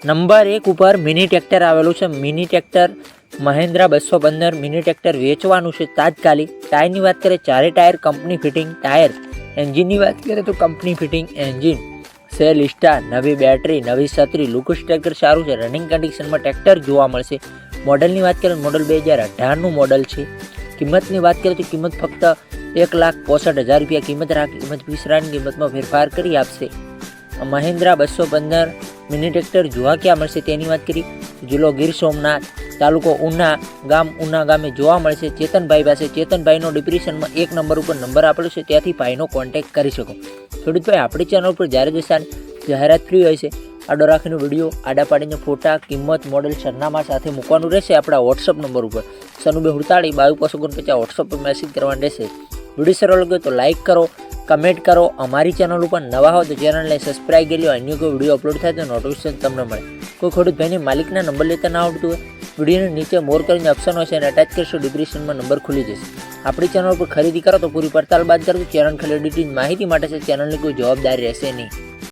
Number 1 ઉપર mini tractor આવેલું છે. Mini tractor Mahindra 215 mini tractor વેચવાનું છે તાત્કાલિક. ટાયરની વાત કરીએ, ચારે ટાયર કંપની ફિટિંગ ટાયર. એન્જિનની વાત કરીએ તો company fitting engine, cell star, નવી બેટરી, નવી છત્રી. લુકસ ટ્રેક્ટર સારું છે. રનિંગ કન્ડિશનમાં ટ્રેક્ટર જોવા મળશે. મોડલની વાત કરીએ, મોડલ 2018નું મોડલ છે. કિંમતની વાત કરીએ તો કિંમત ફક્ત 1,65,000 રૂપિયા કિંમત રાખી. કિંમત વિસરાની કિંમતમાં ફેરફાર કરી આપશે. મહિન્દ્રા 215 મિની ટ્રેક્ટર જોવા ક્યાં મળશે તેની વાત કરી. જિલ્લો ગીર સોમનાથ, તાલુકો ઉના, ગામ ઉના ગામે જોવા મળશે. ચેતનભાઈ પાસે. ચેતનભાઈનો ડિપ્રેશનમાં 1 નંબર ઉપર નંબર આપેલો છે, ત્યાંથી ભાઈનો કોન્ટેક્ટ કરી શકો. ખેડૂતભાઈ, આપણી ચેનલ પર જ્યારે જાહેરાત ફ્રી હોય છે, આડો રાખીને વિડીયો, આડા પાડીને ફોટા, કિંમત, મોડલ, સરનામા સાથે મૂકવાનું રહેશે આપણા વોટ્સઅપ નંબર ઉપર 9248 વોટ્સઅપ પર મેસેજ કરવાનું રહેશે. વિડીયો સારો લાગ્યો તો લાઇક કરો, કમેન્ટ કરો. અમારી ચેનલ ઉપર નવા હો તો ચેનલને સબસ્ક્રાઈબ કરી લો. અન્ય કોઈ વિડીયો અપલોડ થાય તો નોટિફિકેશન તમને મળે. કોઈ ખેડૂત ભાઈને માલિકના નંબર લેતા ના આવડતું હોય, વિડીયોની નીચે મોર કરીને ઓપ્શન હશે અને અટેચ કરશો, ડિસ્ક્રિપ્શનમાં નંબર ખુલી જશે. આપણી ચેનલ પર ખરીદી કરો તો પૂરી પડતાલ બાદ કરો. ચેનલ ખાલી એડિટિંગ માહિતી માટે છે, ચેનલની કોઈ જવાબદારી રહેશે નહીં.